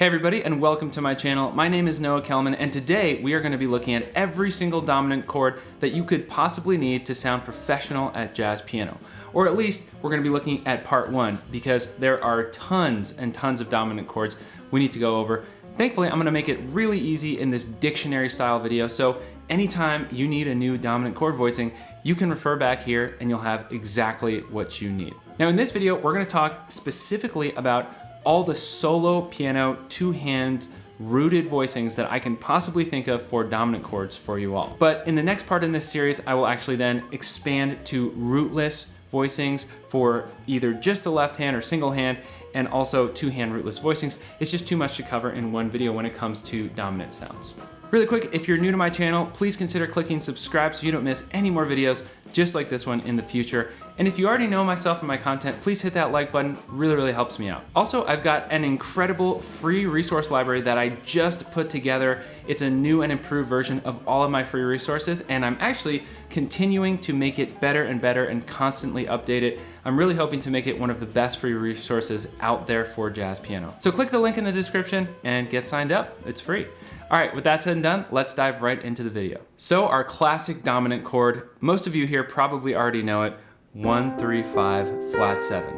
Hey everybody, and welcome to my channel. My name is Noah Kellman, and today we are going to be looking at every single dominant chord that you could possibly need to sound professional at jazz piano. Or at least we're going to be looking at part one, because there are tons and tons of dominant chords we need to go over. Thankfully, I'm going to make it really easy in this dictionary style video, so anytime you need a new dominant chord voicing, you can refer back here and you'll have exactly what you need. Now in this video, we're going to talk specifically about all the solo piano, two-hand rooted voicings that I can possibly think of for dominant chords for you all. But in the next part in this series, I will actually then expand to rootless voicings for either just the left hand or single hand, and also two-hand rootless voicings. It's just too much to cover in one video when it comes to dominant sounds. Really quick, if you're new to my channel, please consider clicking subscribe so you don't miss any more videos just like this one in the future. And if you already know myself and my content, please hit that like button. Really helps me out. Also, I've got an incredible free resource library that I just put together. It's a new and improved version of all of my free resources, and I'm actually continuing to make it better and better and constantly update it. I'm really hoping to make it one of the best free resources out there for jazz piano. So click the link in the description and get signed up. It's free. All right, with that said and done, let's dive right into the video. So our classic dominant chord, most of you here probably already know it, 1, 3, 5, flat 7.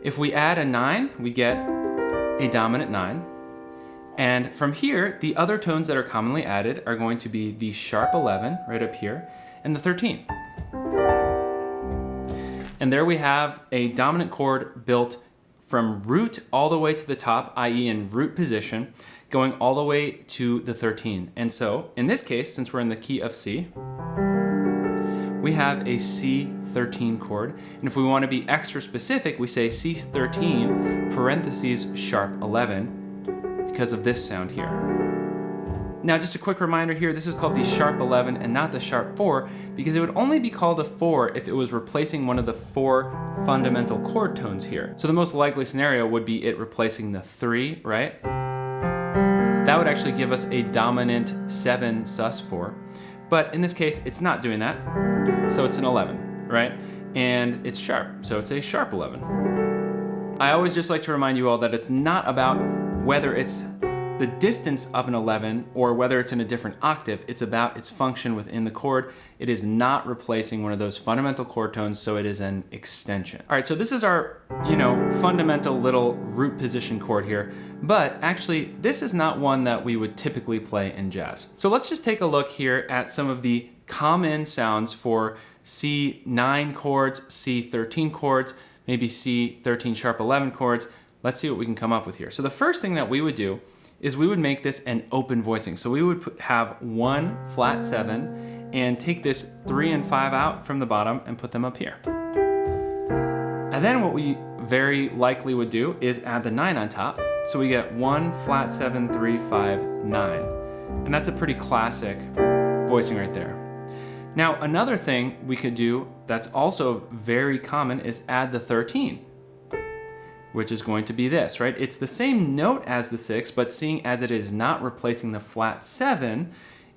If we add a 9, we get a dominant 9. And from here, the other tones that are commonly added are going to be the sharp 11 right up here and the 13. And there we have a dominant chord built from root all the way to the top, i.e. in root position, going all the way to the 13. And so in this case, since we're in the key of C, we have a C13 chord. And if we want to be extra specific, we say C13 parentheses sharp 11 because of this sound here. Now, just a quick reminder here, this is called the sharp 11 and not the sharp 4 because it would only be called a 4 if it was replacing one of the 4 fundamental chord tones here. So the most likely scenario would be it replacing the 3, right? That would actually give us a dominant 7 sus4. But in this case, it's not doing that. So it's an 11, right? And it's sharp, so it's a sharp 11. I always just like to remind you all that it's not about whether it's the distance of an 11 or whether it's in a different octave. It's about its function within the chord. It is not replacing one of those fundamental chord tones, so it is an extension. All right, so this is our, fundamental little root position chord here, but actually this is not one that we would typically play in jazz. So let's just take a look here at some of the common sounds for C9 chords, C13 chords, maybe C13 sharp 11 chords. Let's see what we can come up with here. So the first thing that we would do is we would make this an open voicing. So we would have 1 flat 7 and take this 3 and 5 out from the bottom and put them up here. And then what we very likely would do is add the 9 on top. So we get 1 flat 7, 3, 5, 9. And that's a pretty classic voicing right there. Now another thing we could do that's also very common is add the 13. Which is going to be this, right? It's the same note as the 6, but seeing as it is not replacing the flat 7,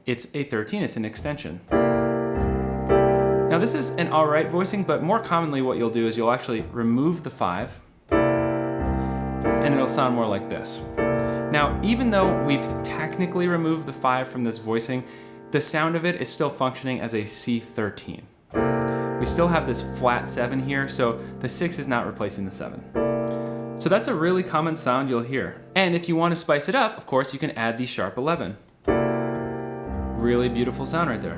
it's a 13, it's an extension. Now this is an all right voicing, but more commonly what you'll do is you'll actually remove the 5, and it'll sound more like this. Now, even though we've technically removed the 5 from this voicing, the sound of it is still functioning as a C13. We still have this flat 7 here, so the 6 is not replacing the 7. So that's a really common sound you'll hear. And if you want to spice it up, of course, you can add the sharp 11. Really beautiful sound right there.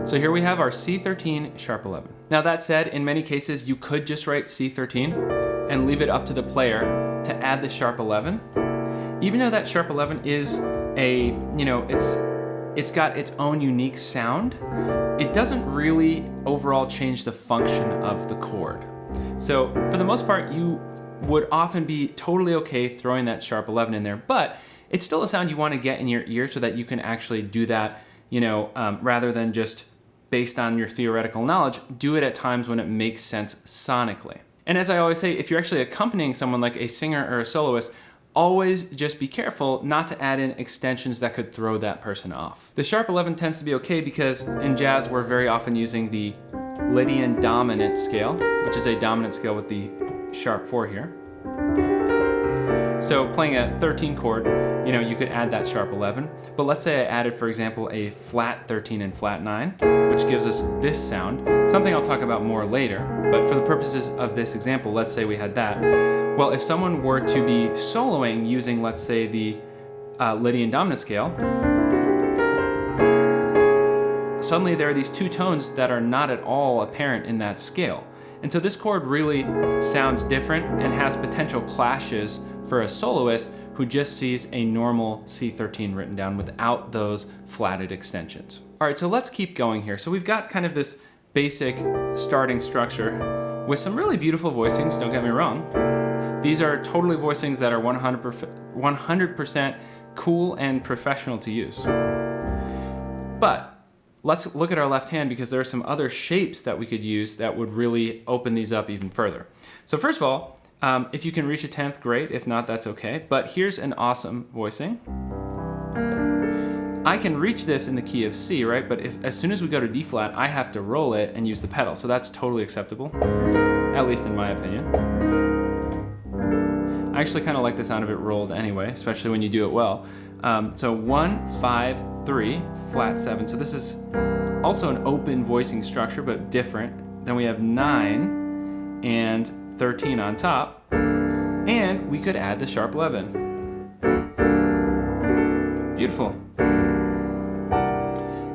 So here we have our C13 sharp 11. Now that said, in many cases, you could just write C13 and leave it up to the player to add the sharp 11. Even though that sharp 11 is a, it's got its own unique sound, it doesn't really overall change the function of the chord. So for the most part, you would often be totally okay throwing that sharp 11 in there, but it's still a sound you want to get in your ear so that you can actually do that, rather than just based on your theoretical knowledge, do it at times when it makes sense sonically. And as I always say, if you're actually accompanying someone like a singer or a soloist, always just be careful not to add in extensions that could throw that person off. The sharp 11 tends to be okay because in jazz we're very often using the Lydian dominant scale, which is a dominant scale with the sharp 4 here. So playing a 13 chord, you know, you could add that sharp 11. But let's say I added, for example, a flat 13 and flat 9, which gives us this sound, something I'll talk about more later. But for the purposes of this example, let's say we had that. Well, if someone were to be soloing using, let's say, the Lydian dominant scale, suddenly there are these two tones that are not at all apparent in that scale. And so this chord really sounds different and has potential clashes for a soloist who just sees a normal C13 written down without those flatted extensions. All right, so let's keep going here. So we've got kind of this basic starting structure with some really beautiful voicings, don't get me wrong. These are totally voicings that are 100% cool and professional to use. But let's look at our left hand because there are some other shapes that we could use that would really open these up even further. So first of all, if you can reach a 10th, great. If not, that's okay. But here's an awesome voicing. I can reach this in the key of C, right? But as soon as we go to D flat, I have to roll it and use the pedal. So that's totally acceptable, at least in my opinion. I actually kind of like the sound of it rolled anyway, especially when you do it well. So 1, 5, 3, flat 7. So this is also an open voicing structure, but different. Then we have 9 and 13 on top, and we could add the sharp 11. Beautiful.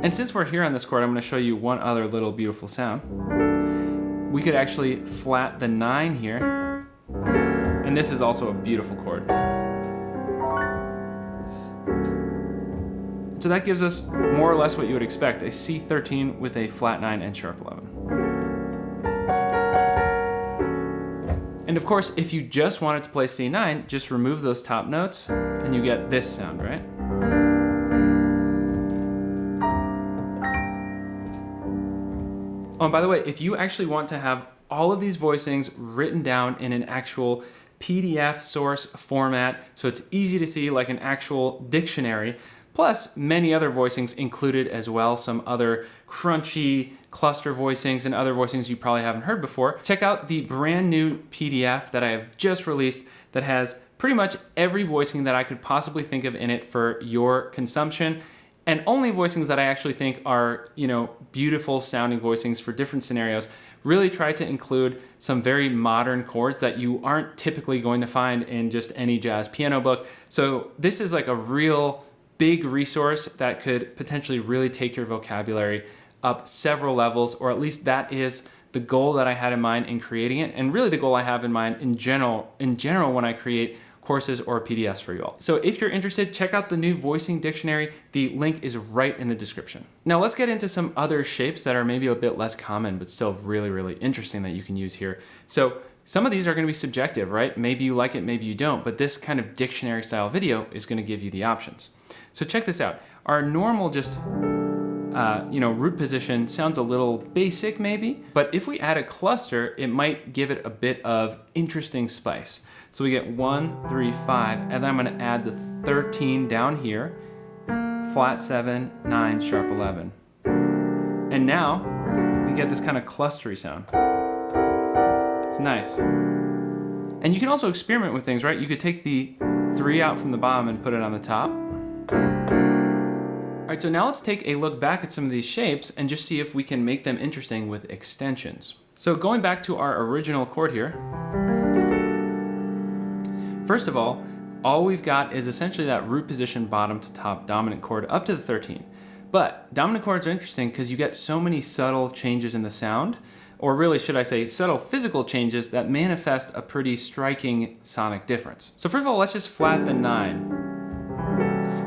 And since we're here on this chord, I'm going to show you one other little beautiful sound. We could actually flat the 9 here, and this is also a beautiful chord. So that gives us more or less what you would expect, a C13 with a flat 9 and sharp 11. And of course, if you just wanted to play C9, just remove those top notes and you get this sound, right? Oh, and by the way, if you actually want to have all of these voicings written down in an actual PDF source format, so it's easy to see like an actual dictionary, plus many other voicings included as well, some other crunchy cluster voicings and other voicings you probably haven't heard before. Check out the brand new PDF that I have just released that has pretty much every voicing that I could possibly think of in it for your consumption, and only voicings that I actually think are, you know, beautiful sounding voicings for different scenarios. Really try to include some very modern chords that you aren't typically going to find in just any jazz piano book. So this is like a real big resource that could potentially really take your vocabulary up several levels, or at least that is the goal that I had in mind in creating it, and really the goal I have in mind in general when I create courses or PDFs for you all. So if you're interested, check out the new voicing dictionary. The link is right in the description. Now let's get into some other shapes that are maybe a bit less common, but still really, really interesting that you can use here. So some of these are going to be subjective, right? Maybe you like it, maybe you don't, but this kind of dictionary style video is going to give you the options. So check this out. Our normal just root position sounds a little basic maybe, but if we add a cluster, it might give it a bit of interesting spice. So we get 1, 3, 5, and then I'm going to add the 13 down here, flat 7, 9, sharp 11. And now we get this kind of clustery sound. It's nice. And you can also experiment with things, right? You could take the 3 out from the bottom and put it on the top. All right, so now let's take a look back at some of these shapes and just see if we can make them interesting with extensions. So going back to our original chord here, first of all we've got is essentially that root position bottom to top dominant chord up to the 13. But dominant chords are interesting because you get so many subtle changes in the sound, or really should I say subtle physical changes that manifest a pretty striking sonic difference. So first of all, let's just flat the 9.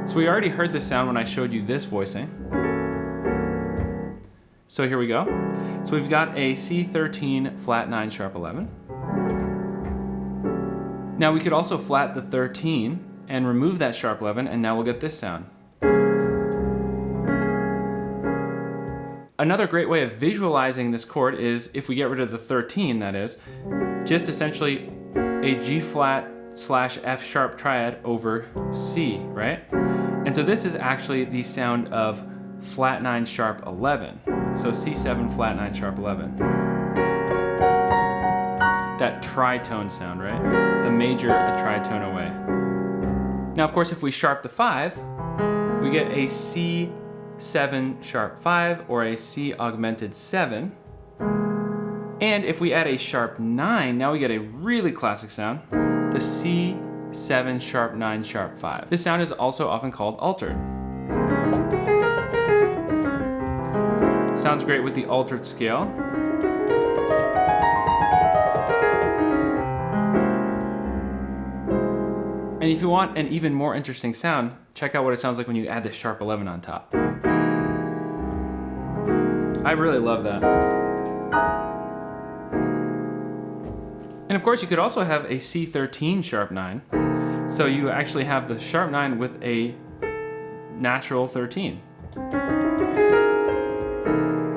So we already heard this sound when I showed you this voicing. So here we go. So we've got a C13 flat 9 sharp 11. Now we could also flat the 13 and remove that sharp 11, and now we'll get this sound. Another great way of visualizing this chord is if we get rid of the 13, that is, just essentially a G flat / F sharp triad over C, right? And so this is actually the sound of flat 9 sharp 11. So C7 flat 9 sharp 11. that tritone sound, right? The major a tritone away. Now, of course, if we sharp the 5, we get a C7 sharp 5 or a C augmented 7. And if we add a sharp 9, now we get a really classic sound, the C7 sharp 9 sharp 5. This sound is also often called altered. Sounds great with the altered scale. And if you want an even more interesting sound, check out what it sounds like when you add the sharp 11 on top. I really love that. And of course, you could also have a C13 sharp 9. So you actually have the sharp 9 with a natural 13,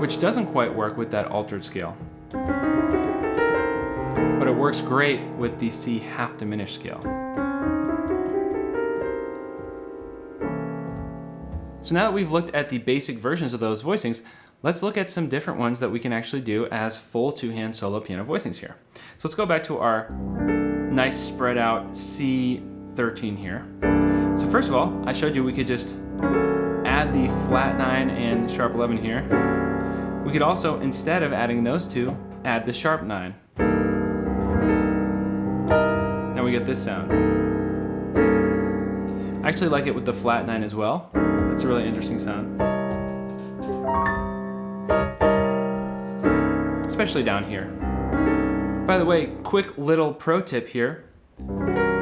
which doesn't quite work with that altered scale. But it works great with the C half diminished scale. So now that we've looked at the basic versions of those voicings, let's look at some different ones that we can actually do as full two-hand solo piano voicings here. So let's go back to our nice spread out C13 here. So first of all, I showed you we could just add the flat 9 and sharp 11 here. We could also, instead of adding those two, add the sharp 9. Now we get this sound. I actually like it with the flat 9 as well. That's a really interesting sound. Especially down here. By the way, quick little pro tip here.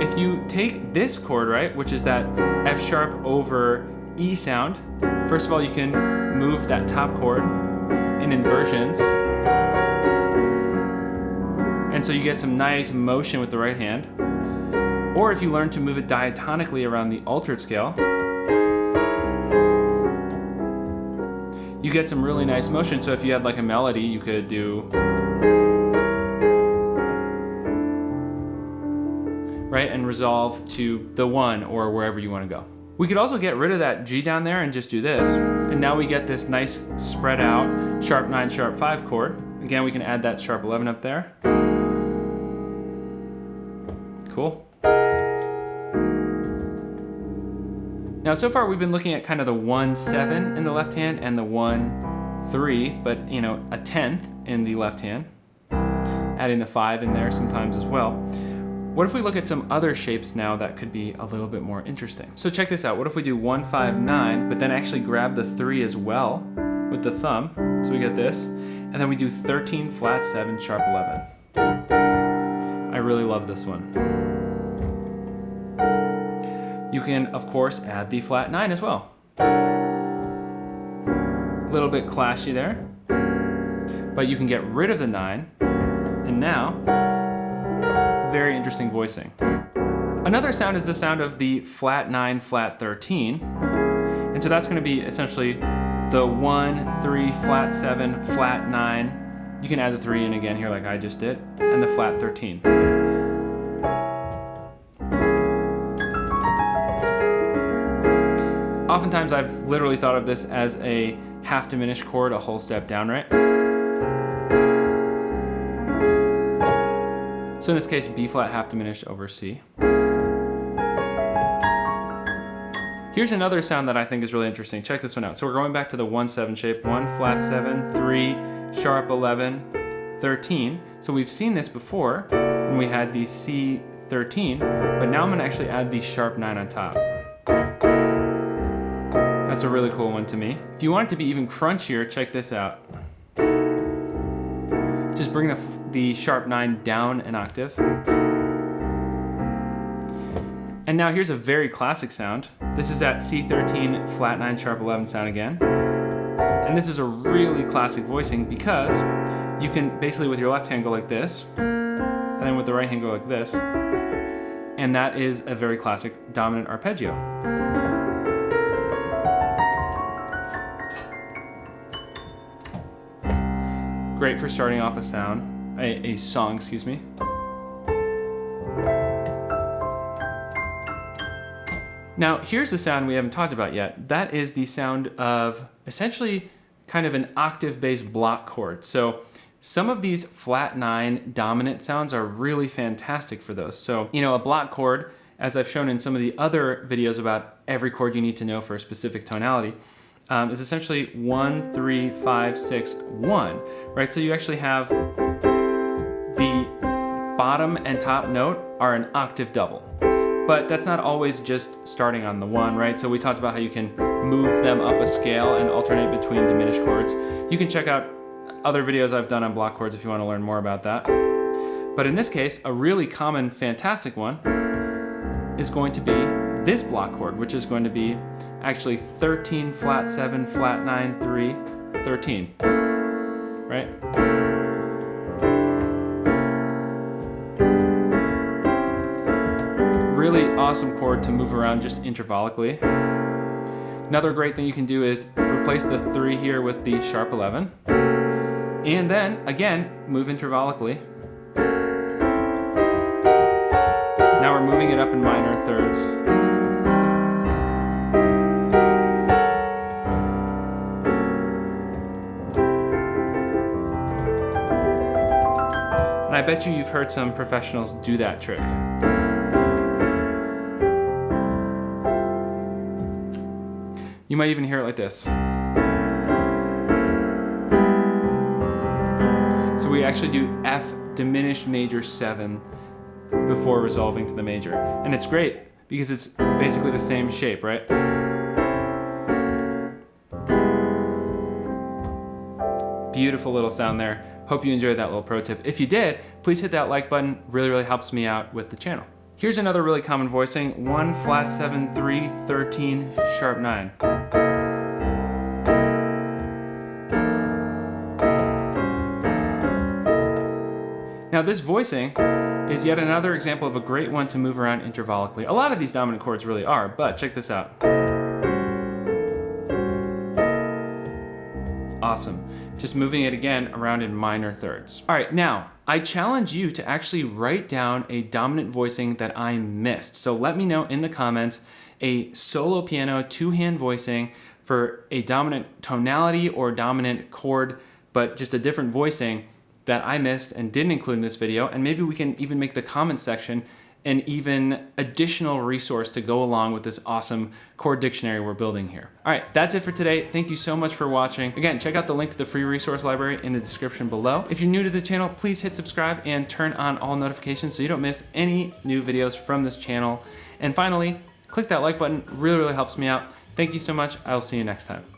If you take this chord, right, which is that F sharp over E sound, first of all, you can move that top chord in inversions. And so you get some nice motion with the right hand. Or if you learn to move it diatonically around the altered scale, you get some really nice motion. So if you had like a melody, you could do, right, and resolve to the 1 or wherever you want to go. We could also get rid of that G down there and just do this. And now we get this nice spread out sharp 9, sharp 5 chord. Again, we can add that sharp 11 up there. Cool. Now, so far we've been looking at kind of the 1-7 in the left hand and the 1-3, but you know, a 10th in the left hand, adding the 5 in there sometimes as well. What if we look at some other shapes now that could be a little bit more interesting? So check this out. What if we do 1-5-9, but then actually grab the 3 as well with the thumb? So we get this, and then we do 13 flat 7 sharp 11. I really love this one. You can, of course, add the flat 9 as well. A little bit clashy there, but you can get rid of the 9, and now, very interesting voicing. Another sound is the sound of the flat 9, flat 13, and so that's going to be essentially the 1-3 flat 7 flat 9. You can add the 3 in again here like I just did, and the flat 13. Oftentimes I've literally thought of this as a half diminished chord, a whole step down, right? So in this case, B flat half diminished over C. Here's another sound that I think is really interesting. Check this one out. So we're going back to the 1-7 shape. 1 flat 7, 3 sharp 11, 13. So we've seen this before when we had the C13, but now I'm going to actually add the sharp 9 on top. That's a really cool one to me. If you want it to be even crunchier, check this out. Just bring the sharp 9 down an octave. And now here's a very classic sound. This is that C13 flat 9 sharp 11 sound again. And this is a really classic voicing because you can basically with your left hand go like this, and then with the right hand go like this. And that is a very classic dominant arpeggio. Great for starting off a sound, a song, excuse me. Now, here's the sound we haven't talked about yet. That is the sound of essentially kind of an octave-based block chord. So some of these flat 9 dominant sounds are really fantastic for those. So, you know, a block chord, as I've shown in some of the other videos about every chord you need to know for a specific tonality, is essentially 1, 3, 5, 6, 1, right? So you actually have the bottom and top note are an octave double. But that's not always just starting on the 1, right? So we talked about how you can move them up a scale and alternate between diminished chords. You can check out other videos I've done on block chords if you want to learn more about that. But in this case, a really common, fantastic one is going to be this block chord, which is going to be actually 13, flat 7, flat 9, 3, 13, right? Really awesome chord to move around just intervallically. Another great thing you can do is replace the 3 here with the sharp 11. And then, again, move intervallically. Now we're moving it up in minor thirds. And I bet you've heard some professionals do that trick. You might even hear it like this. So we actually do F diminished major 7 before resolving to the major. And it's great because it's basically the same shape, right? Beautiful little sound there. Hope you enjoyed that little pro tip. If you did, please hit that like button. Really, really helps me out with the channel. Here's another really common voicing, 1, flat 7, 3, 13, sharp 9. Now this voicing is yet another example of a great one to move around intervallically. A lot of these dominant chords really are, but check this out. Awesome. Just moving it again around in minor thirds. All right, now I challenge you to actually write down a dominant voicing that I missed. So let me know in the comments a solo piano 2-hand voicing for a dominant tonality or dominant chord, but just a different voicing that I missed and didn't include in this video. And maybe we can even make the comment section an even additional resource to go along with this awesome chord dictionary we're building here. All right, that's it for today. Thank you so much for watching. Again, check out the link to the free resource library in the description below. If you're new to the channel, please hit subscribe and turn on all notifications so you don't miss any new videos from this channel. And finally, click that like button. Really, really helps me out. Thank you so much. I'll see you next time.